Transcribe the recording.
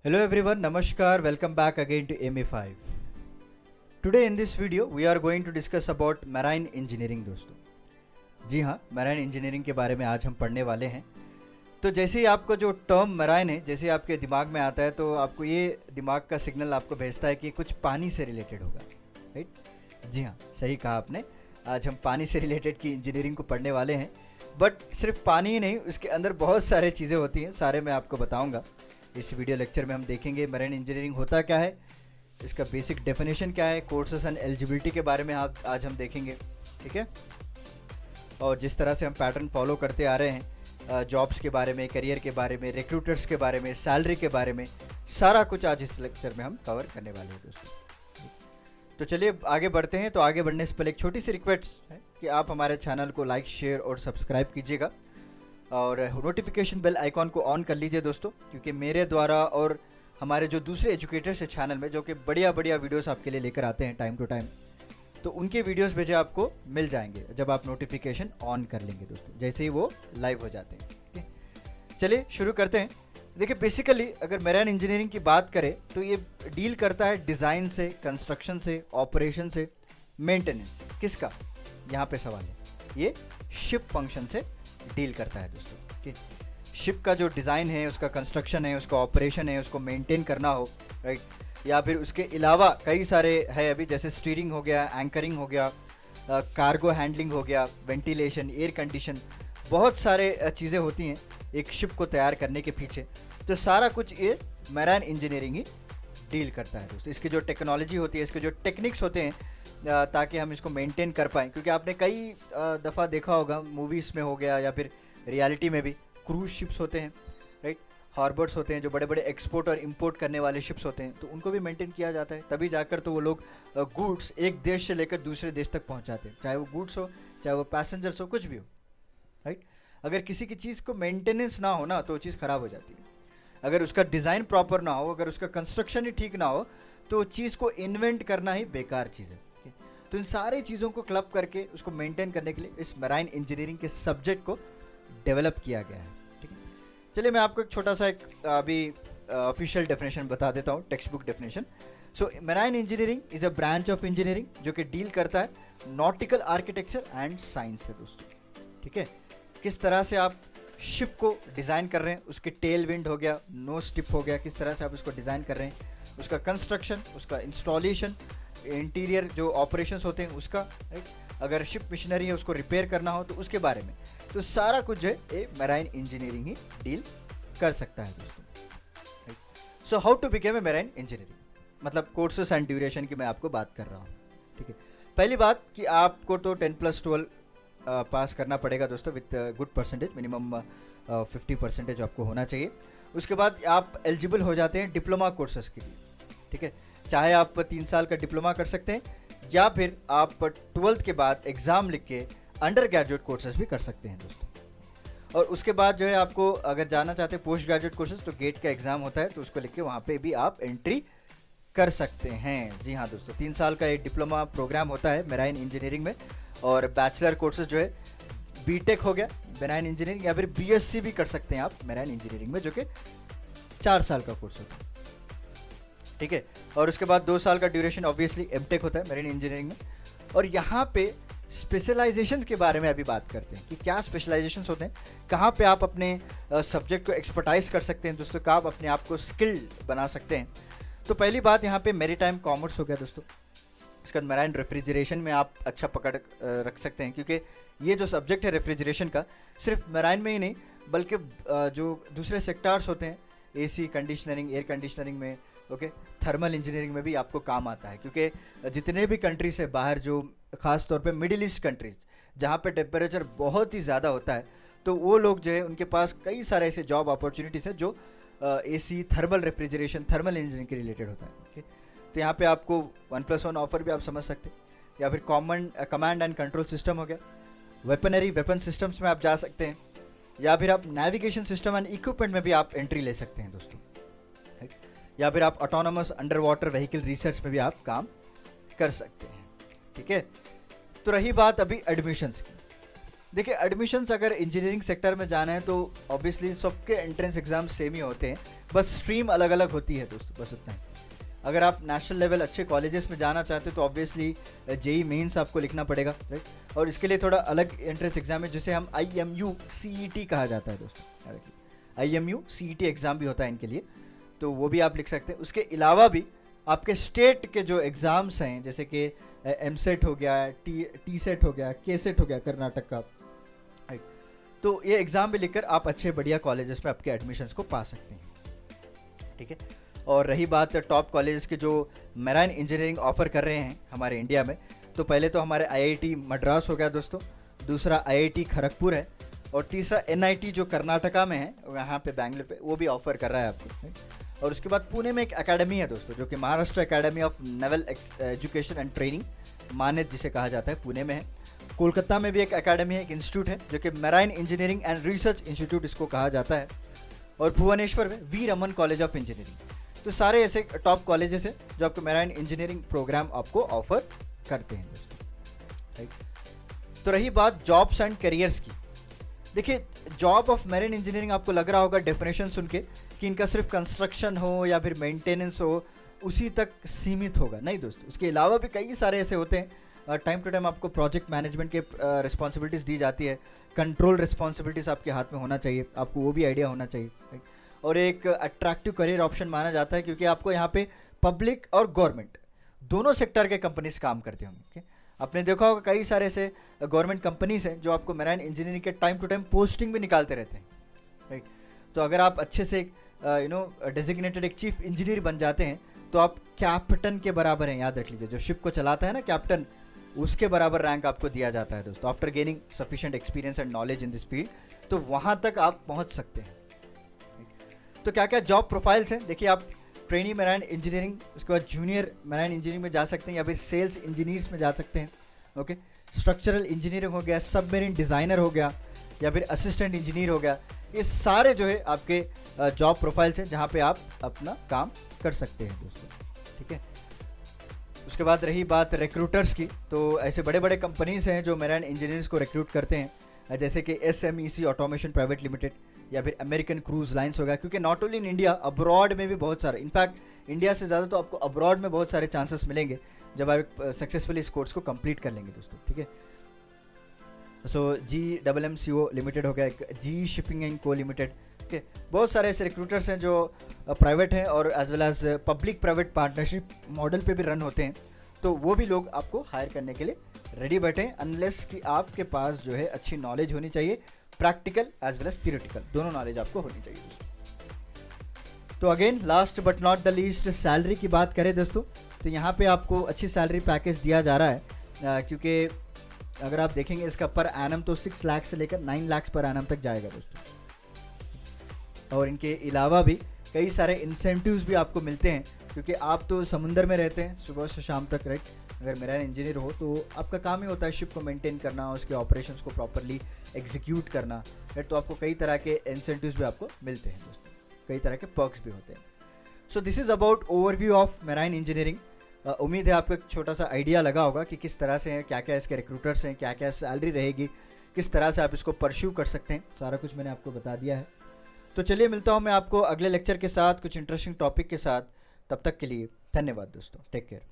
Hello everyone, Namaskar, welcome back again to MA5. Today in this video we are going to discuss about marine engineering दोस्तों। जी हाँ, marine engineering के बारे में आज हम पढ़ने वाले हैं। तो जैसे ही आपको जो टर्म मैराइन है जैसे ही आपके दिमाग में आता है तो आपको ये दिमाग का सिग्नल आपको भेजता है कि कुछ पानी से रिलेटेड होगा, राइट? जी हाँ, सही कहा आपने। आज हम पानी से रिलेटेड की इंजीनियरिंग को पढ़ने वाले हैं। बट सिर्फ पानी ही नहीं, उसके अंदर बहुत सारे चीज़ें होती हैं, सारे मैं आपको बताऊँगा। इस वीडियो लेक्चर में हम देखेंगे मैरीन इंजीनियरिंग होता क्या है, इसका बेसिक डेफिनेशन क्या है, कोर्सेस एंड एलिजिबिलिटी के बारे में आज हम देखेंगे, ठीक है? और जिस तरह से हम पैटर्न फॉलो करते आ रहे हैं, जॉब्स के बारे में, करियर के बारे में, रिक्रूटर्स के बारे में, सैलरी के बारे में, सारा कुछ आज इस लेक्चर में हम कवर करने वाले हैं दोस्तों। तो चलिए आगे बढ़ते हैं। तो आगे बढ़ने से पहले एक छोटी सी रिक्वेस्ट है कि आप हमारे चैनल को लाइक, शेयर और सब्सक्राइब कीजिएगा और नोटिफिकेशन बेल आइकॉन को ऑन कर लीजिए दोस्तों, क्योंकि मेरे द्वारा और हमारे जो दूसरे एजुकेटर्स हैं चैनल में जो कि बढ़िया वीडियोस आपके लिए लेकर आते हैं टाइम टू टाइम, तो उनके वीडियोस भेजे आपको मिल जाएंगे जब आप नोटिफिकेशन ऑन कर लेंगे दोस्तों, जैसे ही वो लाइव हो जाते हैं। ठीक है, चलिए शुरू करते हैं। देखिए बेसिकली अगर मैराइन इंजीनियरिंग की बात करें तो ये डील करता है डिज़ाइन से, कंस्ट्रक्शन से, ऑपरेशन से, मेंटेनेंस से। किसका यहाँ पे सवाल है, ये शिप फंक्शन से डील करता है दोस्तों। कि शिप का जो डिज़ाइन है, उसका कंस्ट्रक्शन है, उसका ऑपरेशन है, उसको मेंटेन करना हो, राइट? या फिर उसके अलावा कई सारे है अभी, जैसे स्टीयरिंग हो गया, एंकरिंग हो गया, कार्गो हैंडलिंग हो गया, वेंटिलेशन, एयर कंडीशन, बहुत सारे चीज़ें होती हैं एक शिप को तैयार करने के पीछे। तो सारा कुछ ये मैराइन इंजीनियरिंग ही डील करता है दोस्तों। इसकी जो टेक्नोलॉजी होती है, इसके जो टेक्निक्स होते हैं ताकि हम इसको मेंटेन कर पाएँ, क्योंकि आपने कई दफ़ा देखा होगा मूवीज़ में हो गया या फिर रियलिटी में भी, क्रूज शिप्स होते हैं, राइट? हार्बर्स होते हैं जो बड़े बड़े एक्सपोर्ट और इंपोर्ट करने वाले शिप्स होते हैं, तो उनको भी मेंटेन किया जाता है, तभी जाकर तो वो लोग गुड्स एक देश से लेकर दूसरे देश तक पहुंचाते हैं, चाहे वो गुड्स हो, चाहे वो पैसेंजर्स हो, कुछ भी हो, राइट? अगर किसी की चीज़ को मेंटेनेंस ना हो ना तो वो चीज़ ख़राब हो जाती है। अगर उसका डिज़ाइन प्रॉपर ना हो, अगर उसका कंस्ट्रक्शन ही ठीक ना हो, तो चीज़ को इन्वेंट करना ही बेकार चीज़ है। तो इन सारी चीज़ों को क्लब करके उसको मेंटेन करने के लिए इस मैराइन इंजीनियरिंग के सब्जेक्ट को डेवलप किया गया है, ठीक है? चलिए मैं आपको एक छोटा सा एक अभी ऑफिशियल डेफिनेशन बता देता हूँ, text book definition. So marine engineering is a branch of engineering जो कि डील करता है नॉटिकल आर्किटेक्चर एंड साइंस से दोस्तों, ठीक है? किस तरह से आप शिप को डिज़ाइन कर रहे हैं, उसके टेल विंड हो गया, नोज टिप हो गया, किस तरह से आप उसको डिज़ाइन कर रहे हैं, उसका कंस्ट्रक्शन, उसका इंस्टॉलेशन, इंटीरियर जो ऑपरेशंस होते हैं उसका, राइट? अगर शिप मशीनरी है उसको रिपेयर करना हो तो उसके बारे में, तो सारा कुछ जो है ये मैराइन इंजीनियरिंग ही डील कर सकता है दोस्तों, right? So how to become a marine engineering, मतलब कोर्सेस एंड ड्यूरेशन की मैं आपको बात कर रहा हूँ, ठीक है? पहली बात कि आपको तो 10+12 पास करना पड़ेगा दोस्तों विथ गुड परसेंटेज, मिनिमम 50% आपको होना चाहिए। उसके बाद आप एलिजिबल हो जाते हैं डिप्लोमा कोर्सेज के लिए, ठीक है? चाहे आप 3 साल का डिप्लोमा कर सकते हैं या फिर आप 12th के बाद एग्ज़ाम लिख के अंडर ग्रेजुएट कोर्सेज भी कर सकते हैं दोस्तों। और उसके बाद जो है आपको अगर जाना चाहते हैं पोस्ट ग्रेजुएट कोर्सेज, तो गेट का एग्ज़ाम होता है, तो उसको लिख के वहाँ पे भी आप एंट्री कर सकते हैं। जी हाँ दोस्तों, 3 साल का एक डिप्लोमा प्रोग्राम होता है मैराइन इंजीनियरिंग में। और बैचलर कोर्सेज जो है बीटेक हो गया मैराइन इंजीनियरिंग, या फिर बीएससी भी कर सकते हैं आप मैराइन इंजीनियरिंग में, जो कि 4 साल का कोर्स होता है, ठीक है? और उसके बाद 2 साल का ड्यूरेशन ऑब्वियसली एमटेक होता है मैरीन इंजीनियरिंग में। और यहाँ पे स्पेशलाइजेशन के बारे में अभी बात करते हैं कि क्या स्पेशलाइजेशंस होते हैं, कहाँ पे आप अपने सब्जेक्ट को एक्सपर्टाइज कर सकते हैं दोस्तों, कहाँ आप अपने आप को स्किल्ड बना सकते हैं। तो पहली बात यहाँ पे मैरीटाइम कॉमर्स हो गया दोस्तों। इसका मैराइन रेफ्रिजरेशन में आप अच्छा पकड़ रख सकते हैं, क्योंकि ये जो सब्जेक्ट है रेफ्रिजरेशन का, सिर्फ मैराइन में ही नहीं बल्कि जो दूसरे सेक्टर्स होते हैं, एसी, कंडीशनरिंग, एयर कंडीशनरिंग में, ओके, थर्मल इंजीनियरिंग में भी आपको काम आता है। क्योंकि जितने भी कंट्रीज है बाहर, जो ख़ास तौर पे मिडिल ईस्ट कंट्रीज जहाँ पे टेम्परेचर बहुत ही ज़्यादा होता है, तो वो लोग जो है उनके पास कई सारे ऐसे जॉब अपॉर्चुनिटीज़ हैं जो AC, thermal refrigeration, thermal engineering के रिलेटेड होता है, ओके? तो यहाँ पे आपको 1+1 ऑफर भी आप समझ सकते हैं, या फिर common command and control system हो गया, वेपनरी, वेपन सिस्टम्स में आप जा सकते हैं, या फिर आप नेविगेशन सिस्टम एंड इक्विपमेंट में भी आप एंट्री ले सकते हैं दोस्तों, राइट? या फिर आप autonomous under water vehicle research में भी आप काम कर सकते हैं, ठीक है? तो रही बात अभी एडमिशन्स की। देखिए एडमिशन्स अगर इंजीनियरिंग सेक्टर में जाना है तो ऑब्वियसली सबके एंट्रेंस एग्ज़ाम सेम ही होते हैं, बस स्ट्रीम अलग अलग होती है दोस्तों, बस उतना ही। अगर आप नेशनल लेवल अच्छे कॉलेजेस में जाना चाहते हो तो ऑब्वियसली जेई मेंस आपको लिखना पड़ेगा, राइट। और इसके लिए थोड़ा अलग एंट्रेंस एग्ज़ाम है जिसे हम IMU CET कहा जाता है दोस्तों। IMU CET एग्ज़ाम भी होता है इनके लिए, तो वो भी आप लिख सकते हैं। उसके अलावा भी आपके स्टेट के जो एग्ज़ाम्स हैं जैसे कि MSET हो गया, TSET हो गया, KSET हो गया कर्नाटक का, राइट। तो ये एग्ज़ाम भी लिखकर आप अच्छे बढ़िया कॉलेजेस में आपके एडमिशन्स को पा सकते हैं, ठीक है। और रही बात टॉप कॉलेजेस के जो मैराइन इंजीनियरिंग ऑफ़र कर रहे हैं हमारे इंडिया में, तो पहले तो हमारे IIT मद्रास हो गया दोस्तों, दूसरा IIT खड़गपुर है, और तीसरा NIT जो कर्नाटका में है यहाँ पे बेंगलुरु पे, वो भी ऑफ़र कर रहा है आपको। और उसके बाद पुणे में एक एकेडमी है दोस्तों जो कि Maharashtra academy of naval education and training, मानेत जिसे कहा जाता है, पुणे में है। कोलकाता में भी एक एकेडमी है, एक इंस्टीट्यूट है जो कि marine engineering and research institute इसको कहा जाता है। और भुवनेश्वर में V Raman college of engineering. तो सारे ऐसे टॉप कॉलेजेस हैं जो आपको मैराइन इंजीनियरिंग प्रोग्राम आपको ऑफर करते हैं दोस्तों, राइट। तो रही बात जॉब्स एंड करियर्स की। देखिए जॉब ऑफ मैरीन इंजीनियरिंग आपको लग रहा होगा डेफिनेशन सुन के कि इनका सिर्फ कंस्ट्रक्शन हो या फिर मेंटेनेंस हो उसी तक सीमित होगा, नहीं दोस्तों। उसके अलावा भी कई सारे ऐसे होते हैं। टाइम टू टाइम आपको प्रोजेक्ट मैनेजमेंट के रिस्पॉन्सिबिलिटीज़ दी जाती है, कंट्रोल रिस्पॉन्सिबिलिटीज़ आपके हाथ में होना चाहिए, आपको वो भी आइडिया होना चाहिए, राइट। और एक अट्रैक्टिव करियर ऑप्शन माना जाता है क्योंकि आपको यहाँ पे पब्लिक और गवर्नमेंट दोनों सेक्टर के कंपनीज काम करते होंगे, ठीक है। आपने देखा होगा कई सारे ऐसे गवर्नमेंट कंपनीज हैं जो आपको मैराइन इंजीनियरिंग के टाइम टू टाइम पोस्टिंग भी निकालते रहते हैं, राइट। तो अगर आप अच्छे से डेजिग्नेटेड एक चीफ इंजीनियर बन जाते हैं तो आप कैप्टन के बराबर हैं, याद रख लीजिए। जो शिप को चलाता है ना कैप्टन, उसके बराबर रैंक आपको दिया जाता है दोस्तों, after gaining sufficient experience and knowledge in this field. तो वहाँ तक आप पहुँच सकते हैं। तो क्या क्या जॉब प्रोफाइल्स हैं, देखिए। आप ट्रेनी मैराइन इंजीनियरिंग, उसके बाद जूनियर मैराइन इंजीनियरिंग में जा सकते हैं या फिर सेल्स इंजीनियर्स में जा सकते हैं, ओके। स्ट्रक्चरल इंजीनियरिंग हो गया, सबमरीन डिज़ाइनर हो गया, या फिर असिस्टेंट इंजीनियर हो गया। ये सारे जो है आपके जॉब प्रोफाइल्स हैं जहाँ पे आप अपना काम कर सकते हैं दोस्तों, ठीक है। उसके बाद रही बात रिक्रूटर्स की, तो ऐसे बड़े बड़े कंपनीज हैं जो मैराइन इंजीनियर्स को रिक्रूट करते हैं, जैसे कि SMEC ऑटोमेशन प्राइवेट लिमिटेड या फिर अमेरिकन क्रूज लाइन्स हो गया। क्योंकि not only in India, abroad में भी बहुत सारे, इनफैक्ट इंडिया से ज़्यादा तो आपको अब्रॉड में बहुत सारे चांसेस मिलेंगे जब आप सक्सेसफुली इस कोर्स को कंप्लीट कर लेंगे दोस्तों, ठीक है। सो GMMCO लिमिटेड हो गया, एक GE शिपिंग एंड को लिमिटेड, ठीक है। बहुत सारे ऐसे रिक्रूटर्स हैं जो प्राइवेट हैं और as well as public private partnership model पे भी रन होते हैं। तो वो भी लोग आपको हायर करने के लिए रेडी बैठे हैं, अनलेस कि आपके पास जो है अच्छी नॉलेज होनी चाहिए, practical as well as theoretical, दोनों नॉलेज आपको होनी चाहिए दोस्तों। तो again last but not the least, salary की बात करें दोस्तों, तो यहाँ पे आपको अच्छी सैलरी पैकेज दिया जा रहा है, क्योंकि अगर आप देखेंगे इसका पर एनम तो 6 लाख से लेकर 9 लाख पर एनम तक जाएगा दोस्तों। और इनके अलावा भी कई सारे इंसेंटिव्स भी आपको मिलते हैं, क्योंकि आप तो समुंदर में रहते हैं सुबह से शाम तक, राइट। अगर मैराइन इंजीनियर हो तो आपका काम ही होता है शिप को मेंटेन करना, उसके ऑपरेशंस को प्रॉपरली एग्जीक्यूट करना, राइट। तो आपको कई तरह के इंसेंटिव्स भी आपको मिलते हैं दोस्तों, कई तरह के पर्क्स भी होते हैं। So this is about overview of marine engineering. उम्मीद है आपको एक छोटा सा आइडिया लगा होगा कि किस तरह से है, क्या क्या इसके रिक्रूटर्स हैं, क्या क्या सैलरी रहेगी, किस तरह से आप इसको परस्यू कर सकते हैं, सारा कुछ मैंने आपको बता दिया है। तो चलिए मिलता हूँ मैं आपको अगले लेक्चर के साथ कुछ इंटरेस्टिंग टॉपिक के साथ। तब तक के लिए धन्यवाद दोस्तों, टेक केयर।